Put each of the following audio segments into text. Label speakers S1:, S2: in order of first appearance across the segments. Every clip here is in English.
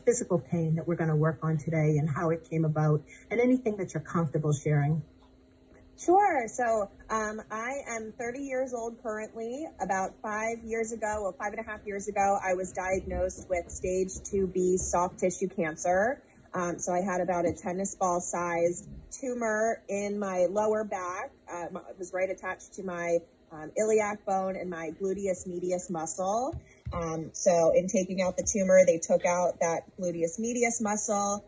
S1: physical pain that we're going to work on today and how it came about and anything that you're comfortable sharing.
S2: Sure. So I am 30 years old currently. About 5 years ago, well, 5.5 years ago, I was diagnosed with stage 2B soft tissue cancer. So I had about a tennis ball sized tumor in my lower back. It was right attached to my iliac bone and my gluteus medius muscle. So in taking out the tumor, they took out that gluteus medius muscle.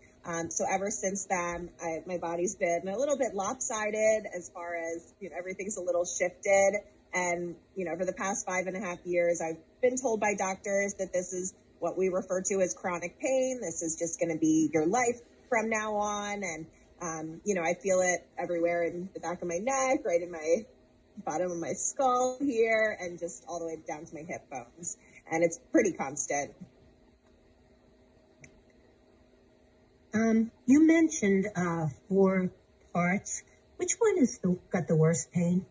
S2: So ever since then, my body's been a little bit lopsided as far as, everything's a little shifted. And, for the past 5.5 years, I've been told by doctors that this is what we refer to as chronic pain. This is just going to be your life from now on. And, I feel it everywhere in the back of my neck, right in my bottom of my skull here, and just all the way down to my hip bones. And it's pretty constant.
S1: You mentioned 4 parts. Which one is got the worst pain?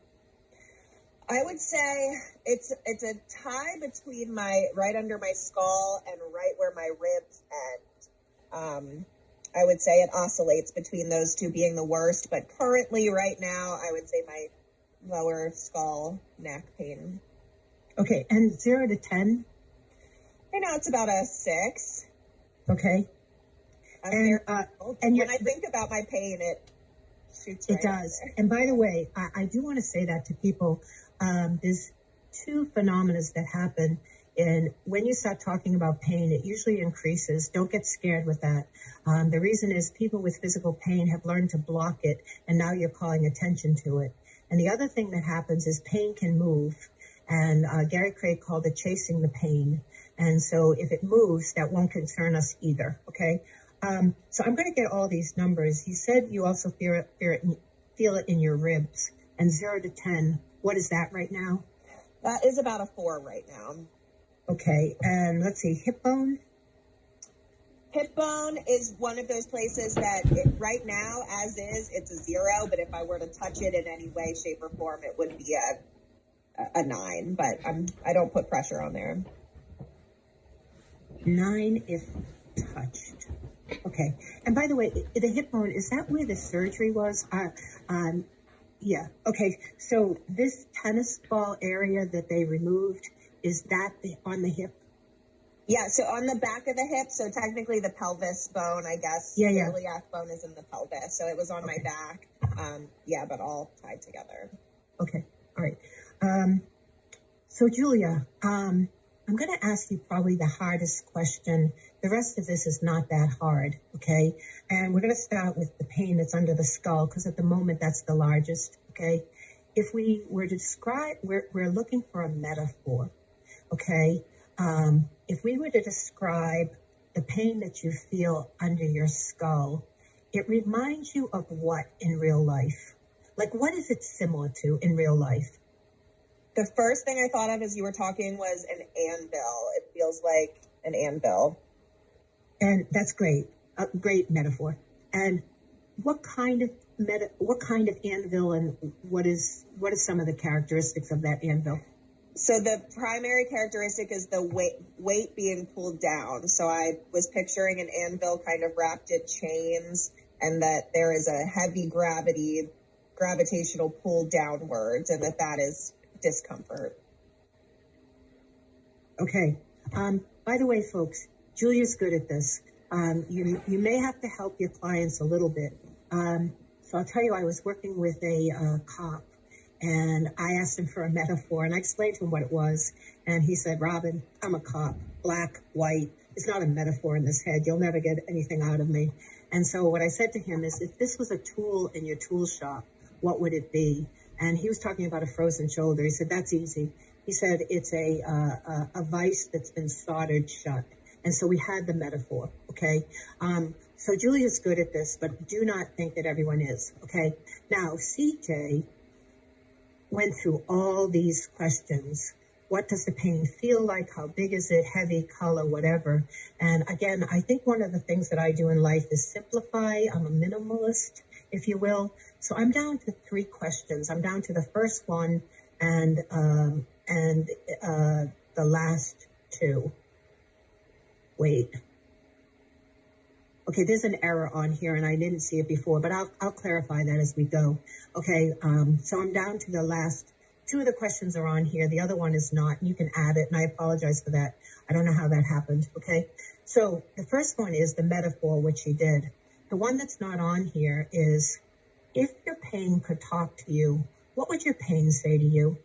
S2: I would say it's a tie between right under my skull and right where my ribs end. I would say it oscillates between those two being the worst, but currently right now I would say my lower skull neck pain.
S1: Okay, and 0 to 10?
S2: Right now it's about a 6.
S1: Okay.
S2: And when I think about my pain, it shoots right.
S1: It does. And by the way, I do want to say that to people. There's 2 phenomena that happen. And when you start talking about pain, it usually increases. Don't get scared with that. The reason is people with physical pain have learned to block it, and now you're calling attention to it. And the other thing that happens is pain can move. And Gary Craig called it chasing the pain. And so if it moves, that won't concern us either, okay? So I'm going to get all these numbers. You said you also feel it in your ribs. And 0 to 10, what is that right now?
S2: That is about a 4 right now.
S1: Okay, and let's see, hip bone?
S2: Hip bone is one of those places that right now, as is, it's a 0. But if I were to touch it in any way, shape, or form, it would be a 9. But I don't put pressure on there.
S1: 9 if touched. Okay. And by the way, the hip bone, is that where the surgery was? Yeah. Okay. So this tennis ball area that they removed, is that on the hip?
S2: Yeah. So on the back of the hip. So technically the pelvis bone, I guess.
S1: Yeah.
S2: The iliac bone is in the pelvis. So it was on my back. But all tied together.
S1: Okay. All right. So Julia, I'm going to ask you probably the hardest question. The rest of this is not that hard, okay? And we're going to start with the pain that's under the skull, because at the moment that's the largest, okay? If we were to describe, we're looking for a metaphor, okay? If we were to describe the pain that you feel under your skull, it reminds you of what in real life? Like, what is it similar to in real life?
S2: The first thing I thought of as you were talking was an anvil. It feels like an anvil.
S1: And that's great. A great metaphor. And what kind of anvil, and what is some of the characteristics of that anvil?
S2: So the primary characteristic is the weight being pulled down. So I was picturing an anvil kind of wrapped in chains, and that there is a heavy gravitational pull downwards, and that is discomfort.
S1: Okay. By the way, folks, Julia's good at this. You may have to help your clients a little bit. So I'll tell you, I was working with a cop, and I asked him for a metaphor, and I explained to him what it was. And he said, "Robin, I'm a cop, black, white. It's not a metaphor in this head. You'll never get anything out of me." And so what I said to him is, if this was a tool in your tool shop, what would it be? And he was talking about a frozen shoulder. He said, "That's easy." He said, "It's a vice that's been soldered shut." And so we had the metaphor, okay? So Julia's good at this, but do not think that everyone is, okay? Now, CJ went through all these questions. What does the pain feel like? How big is it? Heavy, color, whatever. And again, I think one of the things that I do in life is simplify. I'm a minimalist, if you will. So I'm down to 3 questions. I'm down to the first one and the last 2. Wait. Okay, there's an error on here, and I didn't see it before, but I'll clarify that as we go. Okay, so I'm down to the last. 2 of the questions are on here. The other one is not. You can add it, and I apologize for that. I don't know how that happened, okay? So the first one is the metaphor, which you did. The one that's not on here is, if your pain could talk to you, what would your pain say to you?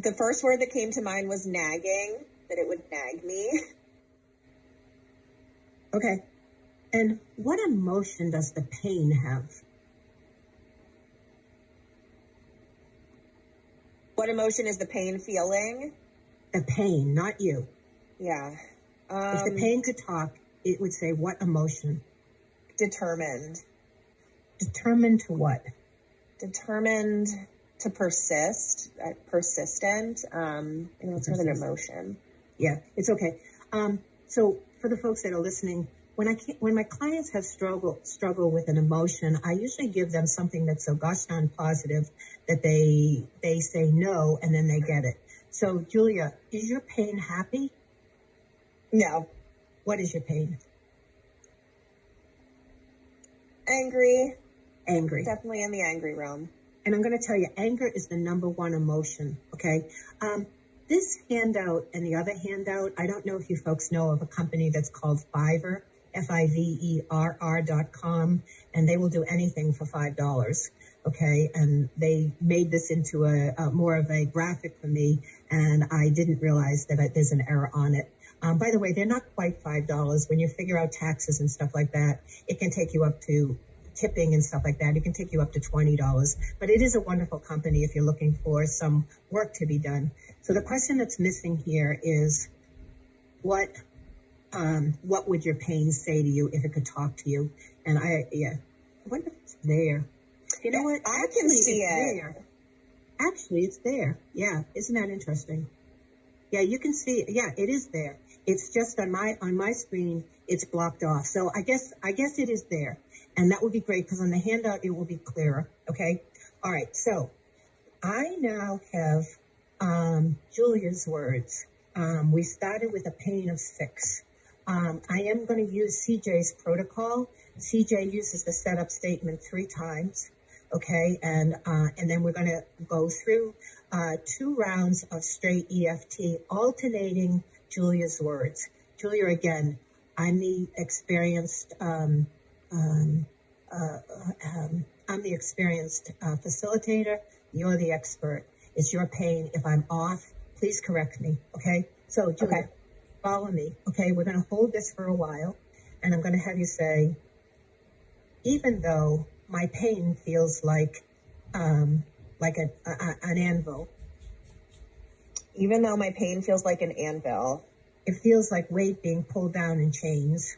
S2: The first word that came to mind was nagging, that it would nag me.
S1: Okay. And what emotion does the pain have?
S2: What emotion is the pain feeling?
S1: The pain, not you.
S2: Yeah.
S1: If the pain could talk, it would say what emotion?
S2: Determined.
S1: Determined to what?
S2: Determined to persist. Persistent. It's not an emotion.
S1: Yeah, it's okay. So for the folks that are listening, when my clients have struggle with an emotion, I usually give them something that's so gosh darn positive that they say no, and then they get it. So Julia, is your pain happy?
S2: No.
S1: What is your pain?
S2: Angry.
S1: Angry.
S2: Definitely in the angry realm.
S1: And I'm going to tell you, anger is the number one emotion. Okay. This handout and the other handout, I don't know if you folks know of a company that's called Fiverr, FIVERR.com, and they will do anything for $5. Okay. And they made this into a more of a graphic for me, and I didn't realize that there's an error on it. By the way, they're not quite $5. When you figure out taxes and stuff like that, it can take you up to tipping and stuff like that. It can take you up to $20, but it is a wonderful company if you're looking for some work to be done. So the question that's missing here is, what would your pain say to you if it could talk to you? And I wonder if it's there. You know what?
S2: I can see it.
S1: There. Actually, it's there. Yeah. Isn't that interesting? Yeah, you can see it. Yeah, it is there. It's just on my screen, it's blocked off. So I guess it is there. And that would be great, because on the handout, it will be clearer. Okay. All right. So I now have Julia's words. We started with a pain of 6. I am going to use CJ's protocol. CJ uses the setup statement 3 times. Okay. And then we're going to go through 2 rounds of straight EFT, alternating Julia's words. Julia, again, I'm the experienced facilitator. You're the expert. It's your pain. If I'm off, please correct me. Okay. So Julia, follow me. Okay. We're going to hold this for a while, and I'm going to have you say, even though my pain feels like an anvil.
S2: Even though my pain feels like an anvil.
S1: It feels like weight being pulled down in chains.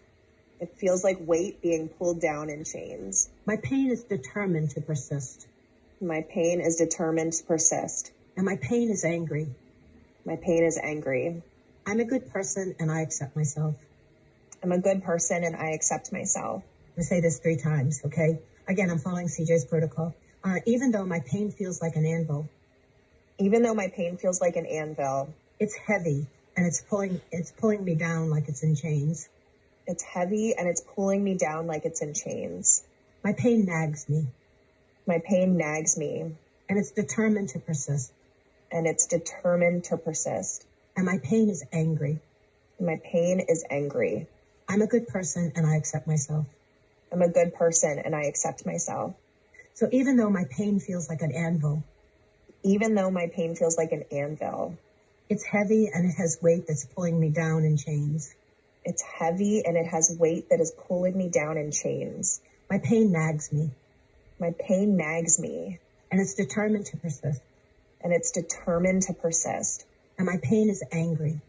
S2: It feels like weight being pulled down in chains.
S1: My pain is determined to persist.
S2: My pain is determined to persist.
S1: And my pain is angry.
S2: My pain is angry.
S1: I'm a good person, and I accept myself.
S2: I'm a good person, and I accept myself.
S1: I'm going to say this 3 times, okay? Again, I'm following CJ's protocol. Even though my pain feels like an anvil.
S2: Even though my pain feels like an anvil.
S1: It's heavy, and it's pulling me down like it's in chains.
S2: It's heavy, and it's pulling me down like it's in chains.
S1: My pain nags me.
S2: My pain nags me.
S1: And it's determined to persist.
S2: And it's determined to persist.
S1: And my pain is angry.
S2: My pain is angry.
S1: I'm a good person, and I accept myself.
S2: I'm a good person, and I accept myself.
S1: So even though my pain feels like an anvil.
S2: Even though my pain feels like an anvil.
S1: It's heavy, and it has weight that's pulling me down in chains.
S2: It's heavy, and it has weight that is pulling me down in chains.
S1: My pain nags me.
S2: My pain nags me.
S1: And it's determined to persist.
S2: And it's determined to persist.
S1: And my pain is angry.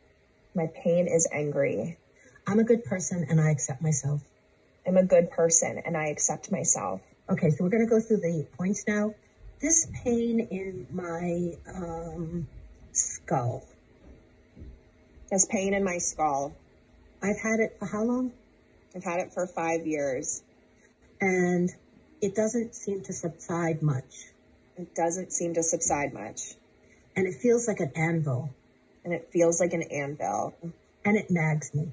S2: My pain is angry.
S1: I'm a good person, and I accept myself.
S2: I'm a good person, and I accept myself.
S1: Okay, so we're going to go through the points now. This pain in my skull.
S2: This pain in my skull.
S1: I've had it for how long?
S2: I've had it for 5 years.
S1: And it doesn't seem to subside much.
S2: It doesn't seem to subside much.
S1: And it feels like an anvil.
S2: And it feels like an anvil.
S1: And it nags me.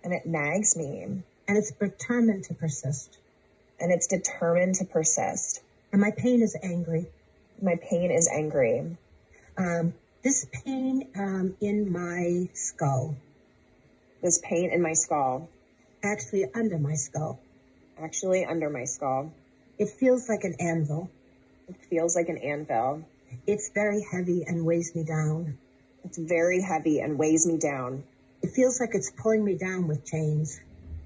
S2: And it nags me.
S1: And it's determined to persist.
S2: And it's determined to persist.
S1: And my pain is angry.
S2: My pain is angry.
S1: This pain in my skull.
S2: This pain in my skull.
S1: Actually under my skull.
S2: Actually under my skull.
S1: It feels like an anvil.
S2: It feels like an anvil.
S1: It's very heavy and weighs me down.
S2: It's very heavy and weighs me down.
S1: It feels like it's pulling me down with chains.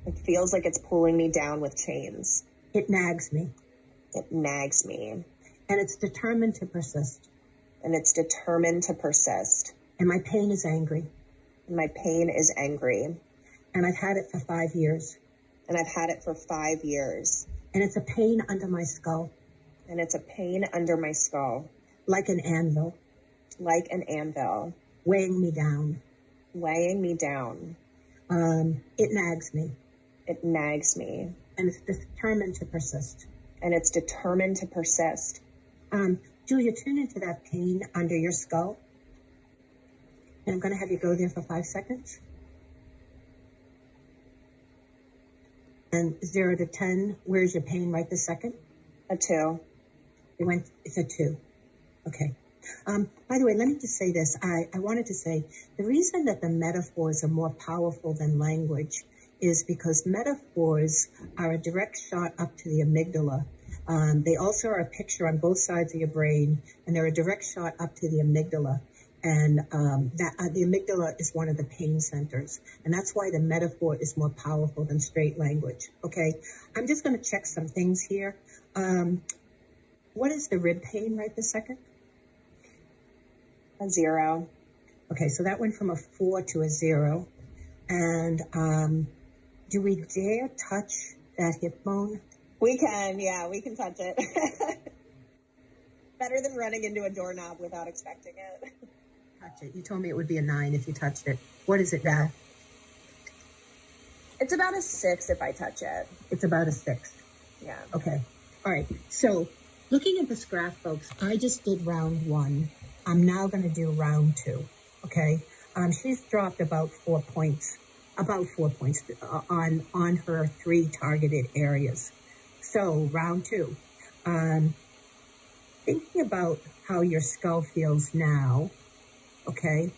S2: It feels like it's pulling me down with chains.
S1: It nags me.
S2: It nags me.
S1: And it's determined to persist.
S2: And it's determined to persist.
S1: And my pain is angry.
S2: And my pain is angry.
S1: And I've had it for 5 years.
S2: And I've had it for 5 years.
S1: And it's a pain under my skull.
S2: And it's a pain under my skull.
S1: Like an anvil.
S2: Like an anvil.
S1: Weighing me down.
S2: Weighing me down.
S1: It nags me.
S2: It nags me.
S1: And it's determined to persist.
S2: And it's determined to persist.
S1: Julia, tune into that pain under your skull. And I'm going to have you go there for 5 seconds. And 0 to 10, where's your pain right this second?
S2: A 2.
S1: It's a 2. Okay. By the way, let me just say this. I wanted to say the reason that the metaphors are more powerful than language is because metaphors are a direct shot up to the amygdala. They also are a picture on both sides of your brain, and they're a direct shot up to the amygdala. And the amygdala is one of the pain centers. And that's why the metaphor is more powerful than straight language. Okay, I'm just going to check some things here. What is the rib pain right this second?
S2: A 0.
S1: Okay, so that went from a 4 to a 0. And do we dare touch that hip bone?
S2: We can, yeah, we can touch it. Better than running into a doorknob without expecting it.
S1: Touch it. You told me it would be a 9 if you touched it. What is it now?
S2: It's about a 6 if I touch it.
S1: It's about a 6.
S2: Yeah.
S1: Okay. All right. So looking at this graph, folks, I just did round 1. I'm now going to do round 2. Okay. She's dropped about 4 points on her 3 targeted areas. So round 2, thinking about how your skull feels now. Okay.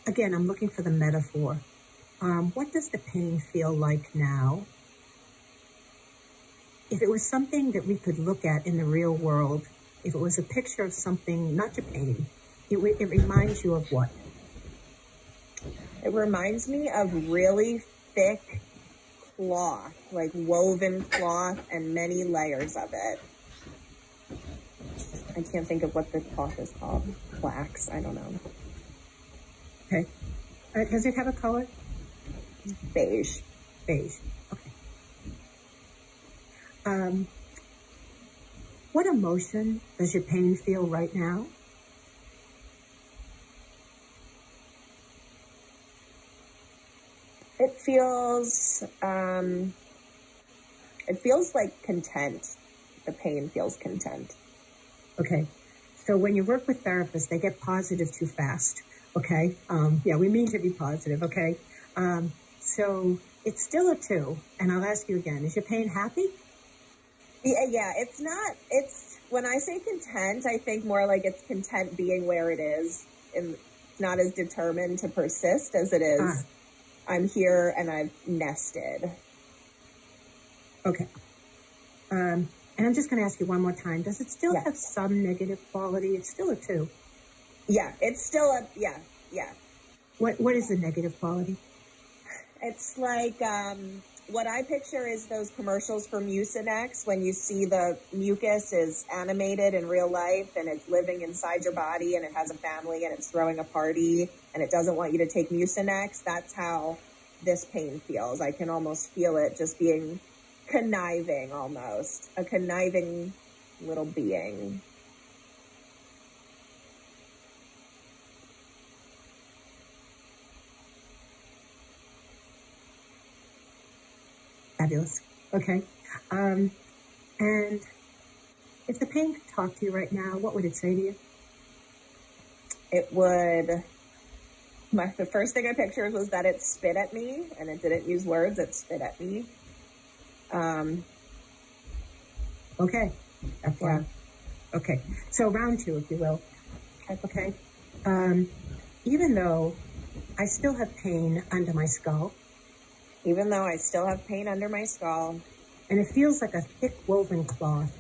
S1: Again, I'm looking for the metaphor. What does the pain feel like now? If it was something that we could look at in the real world, if it was a picture of something, not your pain, it reminds you of what?
S2: It reminds me of really thick cloth, like woven cloth and many layers of it. I can't think of what the cloth is called. Flax, I don't know.
S1: Okay. Does it have a color?
S2: Beige.
S1: Beige. Okay. What emotion does your pain feel right now?
S2: It feels like content. The pain feels content.
S1: Okay. So when you work with therapists, they get positive too fast. Okay. Yeah, we mean to be positive. Okay. So it's still a 2. And I'll ask you again, is your pain happy?
S2: Yeah, it's not, when I say content, I think more like it's content being where it is, and it's not as determined to persist as it is. I'm here and I've nested.
S1: Okay. And I'm just going to ask you one more time. Does it still have some negative quality? It's still a 2.
S2: Yeah, it's still a, yeah.
S1: What is the negative quality?
S2: It's like, what I picture is those commercials for Mucinex when you see the mucus is animated in real life and it's living inside your body and it has a family and it's throwing a party and it doesn't want you to take Mucinex. That's how this pain feels. I can almost feel it just being conniving almost. A conniving little being.
S1: Fabulous. Okay. And if the pain could talk to you right now, what would it say to you?
S2: it would, the first thing I pictured was that it spit at me, and it didn't use words, it spit at me.
S1: Okay. That's
S2: Yeah.
S1: fine. Okay. So round two, if you will. Okay. Even though I still have pain under my skull,
S2: Even though I still have pain under my skull,
S1: and it feels like a thick woven cloth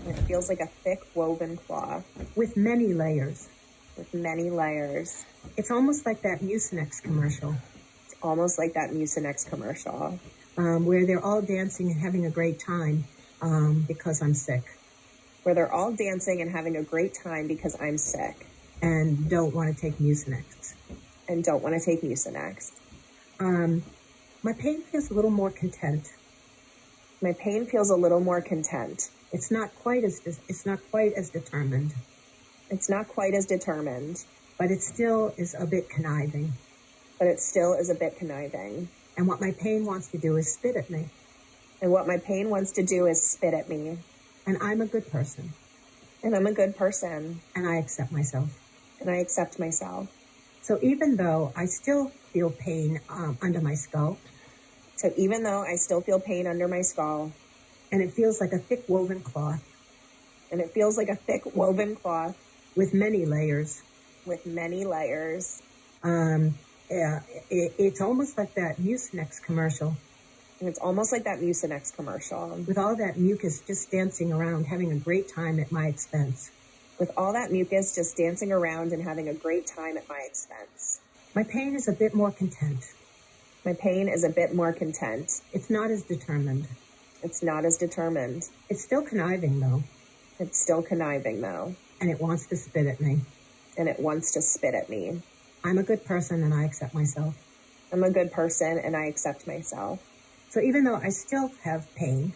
S2: and it feels like a thick woven cloth
S1: with many layers.
S2: with many layers.
S1: It's almost like that Mucinex commercial,
S2: It's almost like that Mucinex commercial,
S1: where they're all dancing and having a great time because I'm sick
S2: where they're all dancing and having a great time because I'm sick
S1: and don't want to take Mucinex.
S2: and don't want to take Mucinex.
S1: My pain feels a little more content.
S2: My pain feels a little more content.
S1: It's not quite as determined,
S2: It's not quite as determined,
S1: but it still is a bit conniving.
S2: but it still is a bit conniving.
S1: And what my pain wants to do is spit at me.
S2: And what my pain wants to do is spit at me.
S1: And I'm a good person,
S2: And I'm a good person,
S1: and I accept myself.
S2: and I accept myself.
S1: So even though I still feel pain under my skull,
S2: So even though I still feel pain under my skull,
S1: and it feels like a thick woven cloth
S2: and it feels like a thick woven cloth
S1: with many layers,
S2: with many layers,
S1: it's almost like that Mucinex commercial
S2: and it's almost like that Mucinex commercial,
S1: with all that mucus just dancing around, having a great time at my expense.
S2: with all that mucus just dancing around and having a great time at my expense.
S1: My pain is a bit more content.
S2: My pain is a bit more content.
S1: It's not as determined.
S2: It's not as determined.
S1: It's still conniving, though,
S2: It's still conniving, though,
S1: and it wants to spit at me.
S2: and it wants to spit at me.
S1: I'm a good person, and I accept myself.
S2: I'm a good person, and I accept myself.
S1: So even though I still have pain,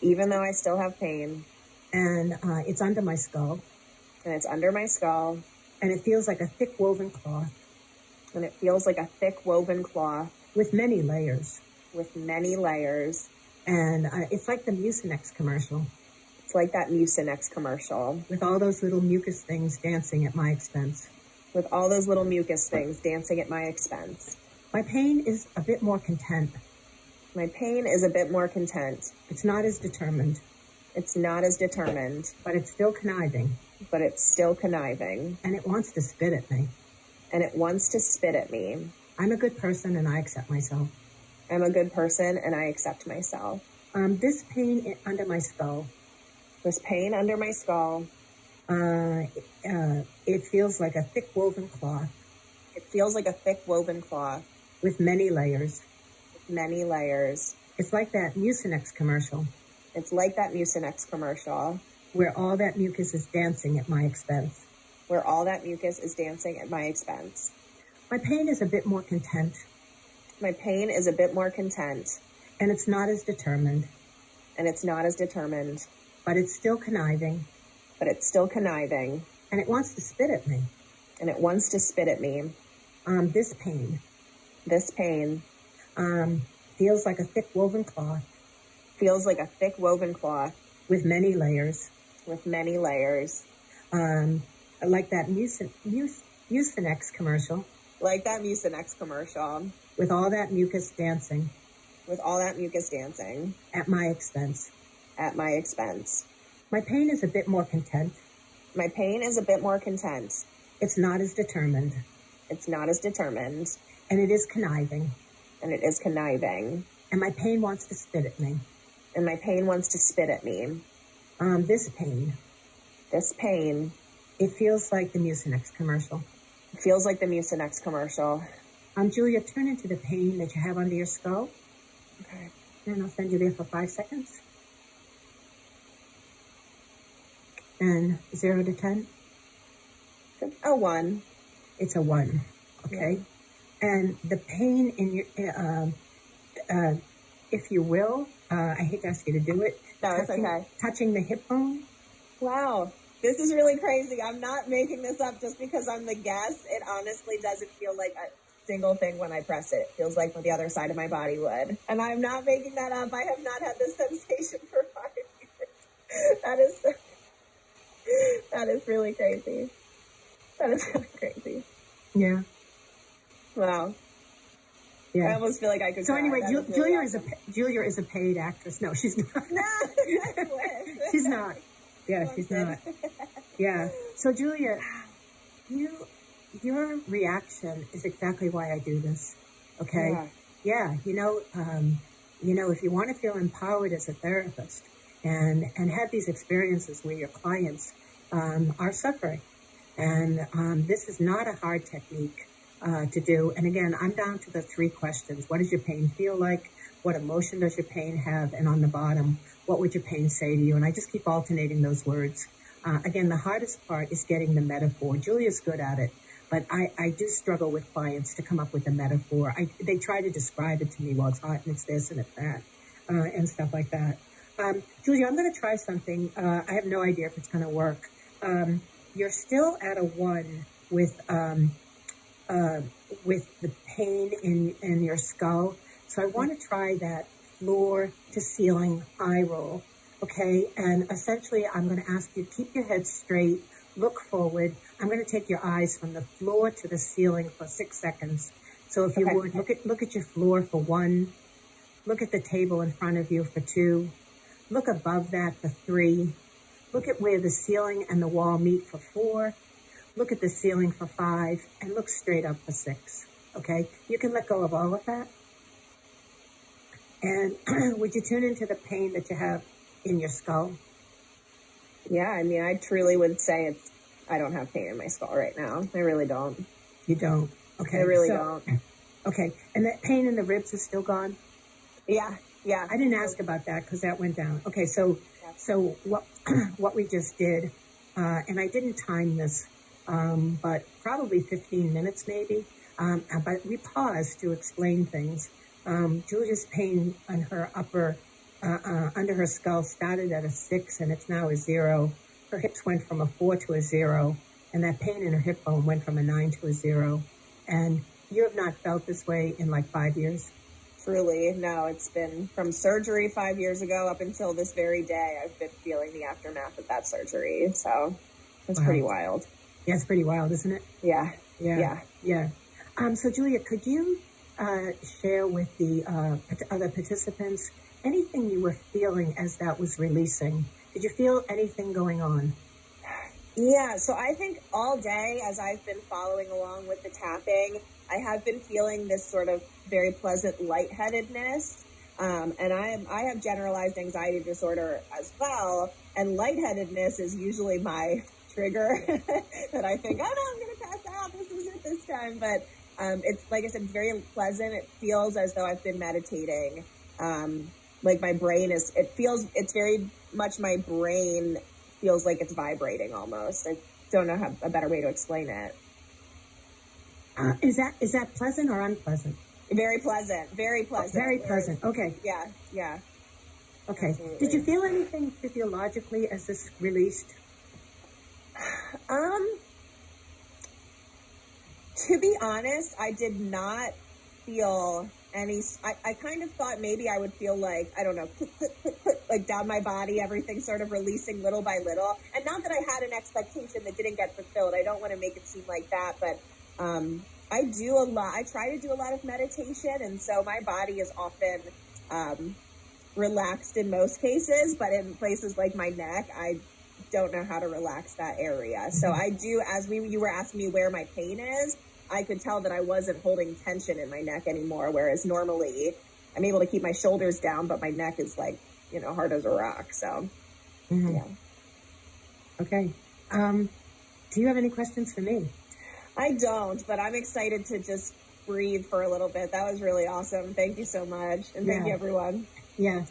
S2: Even though I still have pain,
S1: and it's under my skull,
S2: and it's under my skull,
S1: and it feels like a thick woven cloth
S2: and it feels like a thick woven cloth
S1: with many layers,
S2: with many layers,
S1: and it's like the Mucinex commercial
S2: it's like that Mucinex commercial,
S1: with all those little mucus things dancing at my expense.
S2: with all those little mucus things dancing at my expense.
S1: My pain is a bit more content.
S2: My pain is a bit more content.
S1: It's not as determined,
S2: It's not as determined,
S1: but it's still conniving,
S2: but it's still conniving,
S1: and it wants to spit at me.
S2: and it wants to spit at me.
S1: I'm a good person, and I accept myself.
S2: I'm a good person, and I accept myself.
S1: This pain under my skull,
S2: This pain under my skull,
S1: it feels like a thick woven cloth
S2: it feels like a thick woven cloth
S1: with many layers.
S2: with many layers.
S1: It's like that Mucinex commercial
S2: It's like that Mucinex commercial,
S1: where all that mucus is dancing at my expense.
S2: where all that mucus is dancing at my expense.
S1: My pain is a bit more content,
S2: My pain is a bit more content,
S1: and it's not as determined,
S2: and it's not as determined,
S1: but it's still conniving,
S2: but it's still conniving,
S1: and it wants to spit at me.
S2: and it wants to spit at me.
S1: This pain
S2: This pain
S1: feels like a thick woven cloth
S2: feels like a thick woven cloth
S1: with many layers,
S2: with many layers,
S1: like that Mucinex commercial
S2: like that Mucinex commercial,
S1: with all that mucus dancing
S2: with all that mucus dancing
S1: at my expense.
S2: at my expense.
S1: My pain is a bit more content.
S2: My pain is a bit more content.
S1: It's not as determined,
S2: It's not as determined,
S1: and it is conniving,
S2: and it is conniving,
S1: and my pain wants to spit at me.
S2: and my pain wants to spit at me.
S1: This pain,
S2: This pain
S1: it feels like the Mucinex commercial.
S2: feels like the Mucinex commercial.
S1: Julia, turn into the pain that you have under your skull,
S2: Okay.
S1: and I'll send you there for 5 seconds. And 0 to 10,
S2: A 1.
S1: it's a 1, okay? And the pain in your, if you will, I hate to ask you to do it.
S2: No, it's okay.
S1: Touching the hip bone.
S2: Wow. This is really crazy. I'm not making this up just because I'm the guest. It honestly doesn't feel like a single thing when I press it. It feels like what the other side of my body would. And I'm not making that up. I have not had this sensation for 5 years. That is really crazy. That's really crazy.
S1: Yeah.
S2: Wow.
S1: Yeah.
S2: I almost feel like I could.
S1: So
S2: cry.
S1: anyway,
S2: That was really
S1: Julia is a paid actress. No, she's not.
S2: No, I wish.
S1: She's not. Yeah, she's not. Yeah. So Julia, your reaction is exactly why I do this. Okay. Yeah. You know, if you want to feel empowered as a therapist and have these experiences where your clients are suffering, and this is not a hard technique to do. And again, I'm down to the 3 questions. What does your pain feel like? What emotion does your pain have? And on the bottom, what would your pain say to you? And I just keep alternating those words. Again, the hardest part is getting the metaphor. Julia's good at it, but I do struggle with clients to come up with the metaphor. They try to describe it to me, well, it's hot and it's this and it's that, and stuff like that. Julia, I'm going to try something. I have no idea if it's going to work. You're still at a 1 with the pain in your skull. So I want to try that floor to ceiling eye roll. Okay. And essentially I'm going to ask you to keep your head straight, look forward. I'm going to take your eyes from the floor to the ceiling for 6 seconds. So if you would look at your floor for 1, look at the table in front of you for 2, look above that for 3, look at where the ceiling and the wall meet for 4, look at the ceiling for 5, and look straight up for 6. Okay? You can let go of all of that. And would you tune into the pain that you have in your skull?
S2: Yeah, I mean, I truly would say I don't have pain in my skull right now. I really don't.
S1: You don't? Okay.
S2: I really don't.
S1: Okay. And that pain in the ribs is still gone?
S2: Yeah.
S1: I didn't ask about that because that went down. Okay, so what we just did, and I didn't time this, but probably 15 minutes maybe, but we paused to explain things. Julia's pain on her under her skull started at a 6 and it's now a 0. Her hips went from a 4 to a 0, and that pain in her hip bone went from a 9 to a 0. And you have not felt this way in like 5 years?
S2: Truly, no. It's been from surgery 5 years ago up until this very day. I've been feeling the aftermath of that surgery. So it's pretty wild.
S1: Yeah, it's pretty wild, isn't it?
S2: Yeah.
S1: So Julia, could you share with the other participants anything you were feeling as that was releasing? Did you feel anything going on?
S2: Yeah, so I think all day as I've been following along with the tapping, I have been feeling this sort of very pleasant lightheadedness. And I have generalized anxiety disorder as well. And lightheadedness is usually my trigger that I think, oh no, I'm going to pass out. This is it this time. But it's, like I said, very pleasant. It feels as though I've been meditating. Like my brain it's very much my brain feels like it's vibrating almost. I don't know how a better way to explain it.
S1: Is that pleasant or unpleasant?
S2: Very pleasant. Very pleasant.
S1: Oh, very pleasant. Okay.
S2: Yeah.
S1: Okay.
S2: Absolutely.
S1: Did you feel anything physiologically as this released?
S2: To be honest, I did not feel any. I kind of thought maybe I would feel like, I don't know, click, click, click, click, like down my body, everything sort of releasing little by little. And not that I had an expectation that didn't get fulfilled. I don't want to make it seem like that, but I try to do a lot of meditation, and so my body is often relaxed in most cases, but in places like my neck, I don't know how to relax that area. So I do, you were asking me where my pain is, I could tell that I wasn't holding tension in my neck anymore, whereas normally I'm able to keep my shoulders down, but my neck is like, hard as a rock. So, yeah.
S1: Okay. Do you have any questions for me?
S2: I don't, but I'm excited to just breathe for a little bit. That was really awesome. Thank you so much. And thank you, everyone.
S1: Yeah.